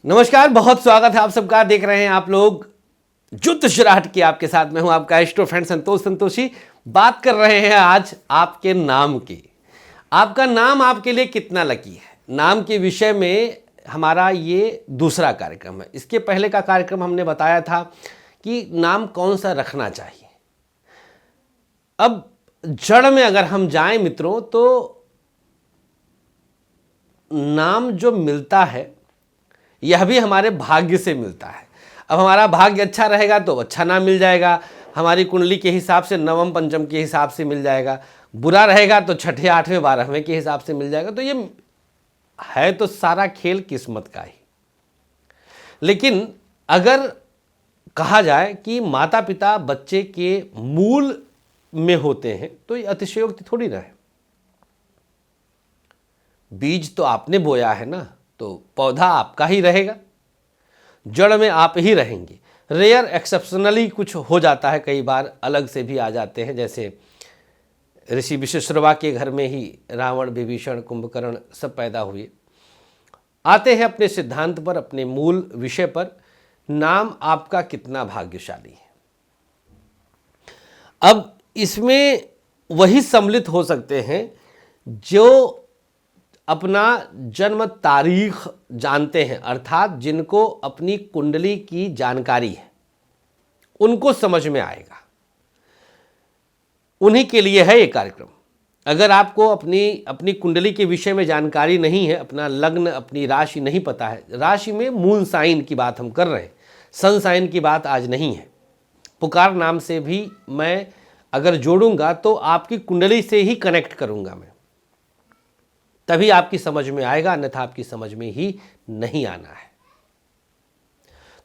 नमस्कार, बहुत स्वागत है आप सबका। देख रहे हैं आप लोग ज्योतिष राहट की। आपके साथ मैं हूं आपका एस्ट्रो फ्रेंड संतोषी। बात कर रहे हैं आज आपके नाम की। आपका नाम आपके लिए कितना लकी है, नाम के विषय में हमारा ये दूसरा कार्यक्रम है। इसके पहले का कार्यक्रम हमने बताया था कि नाम कौन सा रखना चाहिए। अब जड़ में अगर हम जाएं मित्रों, तो नाम जो मिलता है यह भी हमारे भाग्य से मिलता है। अब हमारा भाग्य अच्छा रहेगा तो अच्छा नाम मिल जाएगा, हमारी कुंडली के हिसाब से नवम पंचम के हिसाब से मिल जाएगा। बुरा रहेगा तो छठे आठवें बारहवें के हिसाब से मिल जाएगा। तो ये है तो सारा खेल किस्मत का ही। लेकिन अगर कहा जाए कि माता पिता बच्चे के मूल में होते हैं तो ये अतिशयोक्ति थोड़ी ना है। बीज तो आपने बोया है ना, तो पौधा आपका ही रहेगा, जड़ में आप ही रहेंगे। रेयर एक्सेप्शनली कुछ हो जाता है, कई बार अलग से भी आ जाते हैं। जैसे ऋषि विश्वश्रवा के घर में ही रावण, विभीषण, कुंभकर्ण सब पैदा हुए। आते हैं अपने सिद्धांत पर, अपने मूल विषय पर। नाम आपका कितना भाग्यशाली है। अब इसमें वही सम्मिलित हो सकते हैं जो अपना जन्म तारीख जानते हैं, अर्थात जिनको अपनी कुंडली की जानकारी है, उनको समझ में आएगा। उन्हीं के लिए है ये कार्यक्रम। अगर आपको अपनी कुंडली के विषय में जानकारी नहीं है, अपना लग्न, अपनी राशि नहीं पता है, राशि में मून साइन की बात हम कर रहे हैं, सन साइन की बात आज नहीं है। पुकार नाम से भी मैं अगर जोड़ूंगा तो आपकी कुंडली से ही कनेक्ट करूंगा मैं, तभी आपकी समझ में आएगा, अन्यथा आपकी समझ में ही नहीं आना है।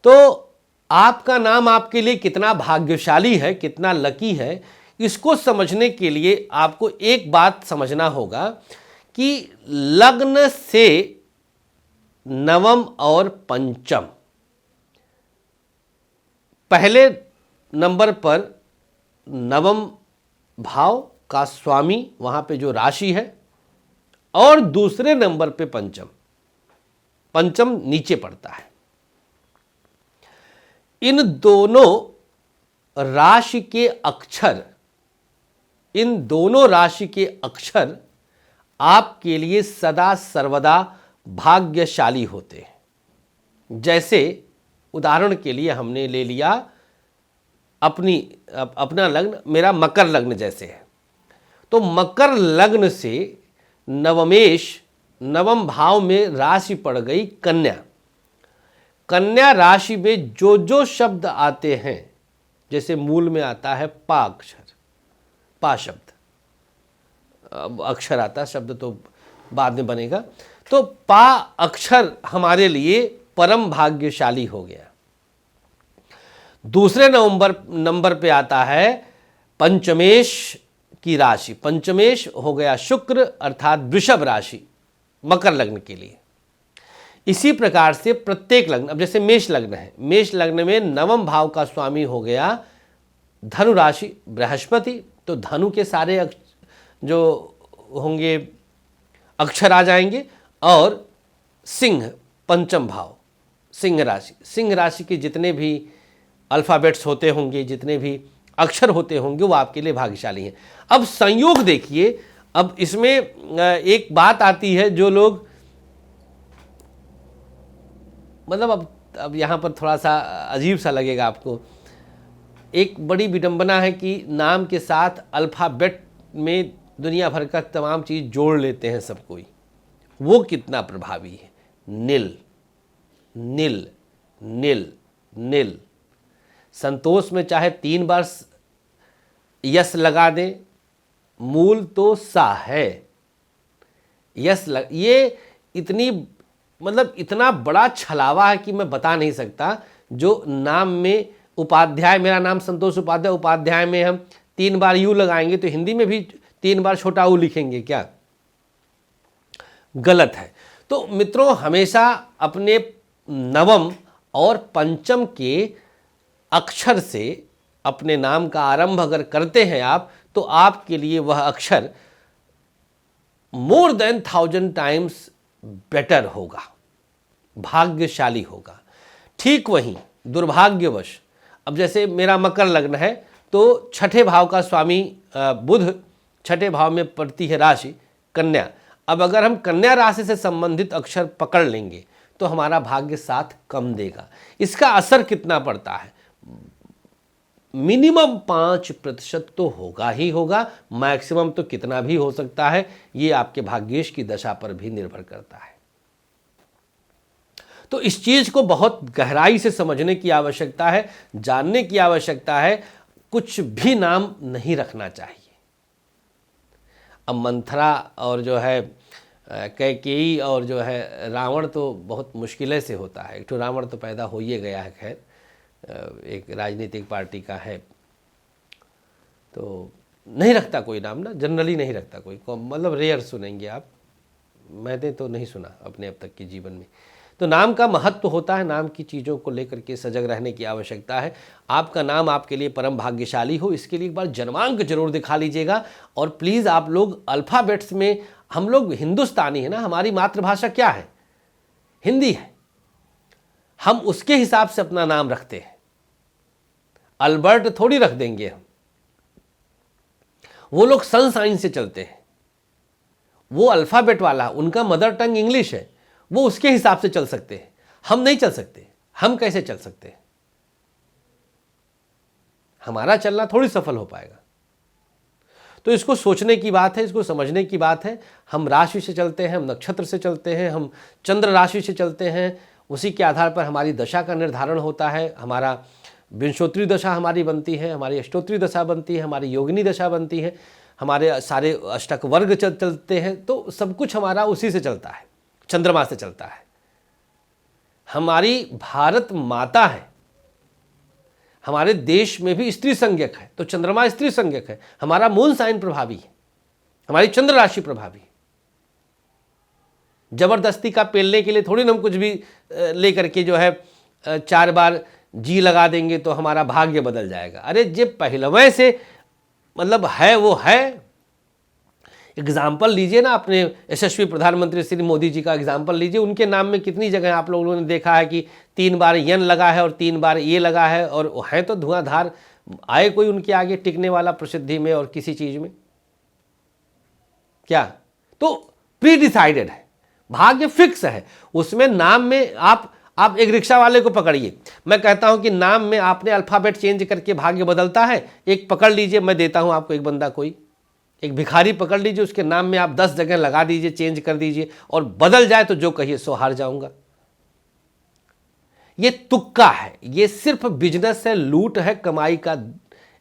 तो आपका नाम आपके लिए कितना भाग्यशाली है, कितना लकी है, इसको समझने के लिए आपको एक बात समझना होगा कि लग्न से नवम और पंचम, पहले नंबर पर नवम भाव का स्वामी, वहां पे जो राशि है, और दूसरे नंबर पे पंचम, पंचम नीचे पड़ता है। इन दोनों राशि के अक्षर, इन दोनों राशि के अक्षर आपके लिए सदा सर्वदा भाग्यशाली होते हैं। जैसे उदाहरण के लिए हमने ले लिया अपना लग्न, मेरा मकर लग्न जैसे है, तो मकर लग्न से नवमेश, नवम भाव में राशि पड़ गई कन्या। कन्या राशि में जो जो शब्द आते हैं, जैसे मूल में आता है पा अक्षर, पा शब्द, अक्षर आता है, शब्द तो बाद में बनेगा। तो पा अक्षर हमारे लिए परम भाग्यशाली हो गया। दूसरे नंबर पे आता है पंचमेश की राशि। पंचमेश हो गया शुक्र, अर्थात वृषभ राशि, मकर लग्न के लिए। इसी प्रकार से प्रत्येक लग्न, अब जैसे मेष लग्न है, मेष लग्न में नवम भाव का स्वामी हो गया धनु राशि, बृहस्पति। तो धनु के सारे जो होंगे अक्षर आ जाएंगे। और सिंह, पंचम भाव, सिंह राशि, सिंह राशि के जितने भी अल्फाबेट्स होते होंगे, जितने भी अक्षर होते होंगे, वो आपके लिए भाग्यशाली हैं। अब संयोग देखिए, अब इसमें एक बात आती है जो लोग, मतलब अब यहाँ पर थोड़ा सा अजीब सा लगेगा आपको। एक बड़ी विडंबना है कि नाम के साथ अल्फाबेट में दुनिया भर का तमाम चीज़ जोड़ लेते हैं सब कोई। वो कितना प्रभावी है। नील, नील, नील, नील। संतोष में चाहे 3 बार यस लगा दें, मूल तो सा है। ये इतनी, मतलब इतना बड़ा छलावा है कि मैं बता नहीं सकता। जो नाम में उपाध्याय, मेरा नाम संतोष उपाध्याय, उपाध्याय में हम 3 बार यू लगाएंगे तो हिंदी में भी 3 बार छोटा ऊ लिखेंगे क्या? गलत है। तो मित्रों, हमेशा अपने नवम और पंचम के अक्षर से अपने नाम का आरंभ अगर करते हैं आप, तो आपके लिए वह अक्षर more than 1000 times बेटर होगा। भाग्यशाली होगा। ठीक वहीं दुर्भाग्यवश, अब जैसे मेरा मकर लग्न है तो छठे भाव का स्वामी बुध छठे भाव में पड़ती है राशि कन्या। अब अगर हम कन्या राशि से संबंधित अक्षर पकड़ लेंगे तो हमारा भाग्य साथ कम देगा। इसका असर कितना पड़ता है? मिनिमम 5% तो होगा ही होगा, मैक्सिमम तो कितना भी हो सकता है, ये आपके भाग्येश की दशा पर भी निर्भर करता है। तो इस चीज को बहुत गहराई से समझने की आवश्यकता है, जानने की आवश्यकता है। कुछ भी नाम नहीं रखना चाहिए। अब मंथरा और जो है कैकेयी और जो है रावण तो बहुत मुश्किल से होता है। एक तो रावण तो पैदा हो ही गया है, खैर एक राजनीतिक पार्टी का है, तो नहीं रखता कोई नाम ना, जनरली नहीं रखता कोई, मतलब रेयर सुनेंगे आप, मैंने तो नहीं सुना अपने अब तक के जीवन में। तो नाम का महत्व होता है, नाम की चीज़ों को लेकर के सजग रहने की आवश्यकता है। आपका नाम आपके लिए परम भाग्यशाली हो, इसके लिए एक बार जन्मांक जरूर दिखा लीजिएगा। और प्लीज़ आप लोग अल्फ़ाबेट्स में, हम लोग हिंदुस्तानी है ना, हमारी मातृभाषा क्या है? हिंदी है। हम उसके हिसाब से अपना नाम रखते हैं। अल्बर्ट थोड़ी रख देंगे हम। वो लोग सन साइन से चलते हैं, वो अल्फ़ाबेट वाला, उनका मदर टंग इंग्लिश है, वो उसके हिसाब से चल सकते हैं। हम नहीं चल सकते। हम कैसे चल सकते हैं? हमारा चलना थोड़ी सफल हो पाएगा। तो इसको सोचने की बात है, इसको समझने की बात है। हम राशि से चलते हैं, हम नक्षत्र से चलते हैं, हम चंद्र राशि से चलते हैं। उसी के आधार पर हमारी दशा का निर्धारण होता है। हमारा विंशोत्तरी दशा हमारी बनती है, हमारी अष्टोत्तरी दशा बनती है, हमारी योगिनी दशा बनती है, हमारे सारे अष्टक वर्ग चलते हैं। तो सब कुछ हमारा उसी से चलता है, चंद्रमा से चलता है। हमारी भारत माता है, हमारे देश में भी स्त्री संज्ञक है, तो चंद्रमा स्त्री संज्ञक है। हमारा मून साइन प्रभावी है, हमारी चंद्र राशि प्रभावी। जबरदस्ती का पेलने के लिए थोड़ी ना हम कुछ भी लेकर के जो है 4 बार जी लगा देंगे तो हमारा भाग्य बदल जाएगा। अरे जे पहलवे से मतलब है वो है। एग्जाम्पल लीजिए ना, अपने यशस्वी प्रधानमंत्री श्री मोदी जी का एग्जाम्पल लीजिए। उनके नाम में कितनी जगह आप लोगों ने देखा है कि 3 बार यन लगा है और 3 बार ये लगा है, और है तो धुआंधार। आए कोई उनके आगे टिकने वाला प्रसिद्धि में और किसी चीज में? क्या? तो प्री डिसाइडेड है, भाग्य फिक्स है। उसमें नाम में आप एक रिक्शा वाले को पकड़िए, मैं कहता हूं कि नाम में आपने अल्फाबेट चेंज करके भाग्य बदलता है। एक पकड़ लीजिए, मैं देता हूं आपको एक बंदा, कोई एक भिखारी पकड़ लीजिए, उसके नाम में आप 10 जगह लगा दीजिए, चेंज कर दीजिए, और बदल जाए तो जो कहिए सो हार जाऊंगा। ये तुक्का है, ये सिर्फ बिजनेस है, लूट है, कमाई का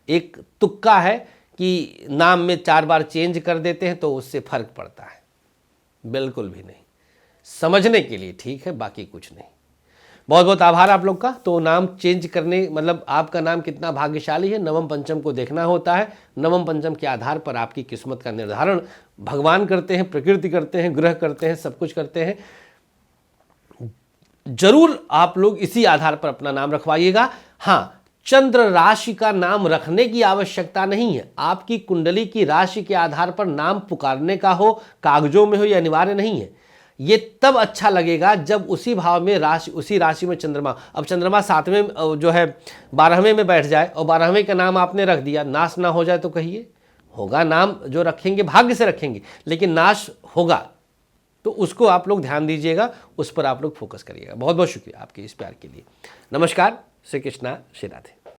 एक तुक्का है कि नाम में 4 बार चेंज कर देते हैं तो उससे फर्क पड़ता है। बिल्कुल भी नहीं। समझने के लिए ठीक है, बाकी कुछ नहीं। बहुत बहुत आभार आप लोग का। तो नाम चेंज करने मतलब आपका नाम कितना भाग्यशाली है, नवम पंचम को देखना होता है। नवम पंचम के आधार पर आपकी किस्मत का निर्धारण भगवान करते हैं, प्रकृति करते हैं, ग्रह करते हैं, सब कुछ करते हैं। जरूर आप लोग इसी आधार पर अपना नाम रखवाइएगा। हाँ, चंद्र राशि का नाम रखने की आवश्यकता नहीं है। आपकी कुंडली की राशि के आधार पर नाम पुकारने का हो, कागजों में हो, यह अनिवार्य नहीं है। ये तब अच्छा लगेगा जब उसी भाव में राशि, उसी राशि में चंद्रमा, अब चंद्रमा 7वें जो है 12वें में बैठ जाए और 12वें का नाम आपने रख दिया, नाश ना हो जाए तो कहिए? होगा। नाम जो रखेंगे भाग्य से रखेंगे, लेकिन नाश होगा, तो उसको आप लोग ध्यान दीजिएगा, उस पर आप लोग फोकस करिएगा। बहुत बहुत शुक्रिया आपके इस प्यार के लिए। नमस्कार, श्री कृष्णा, श्री राधे।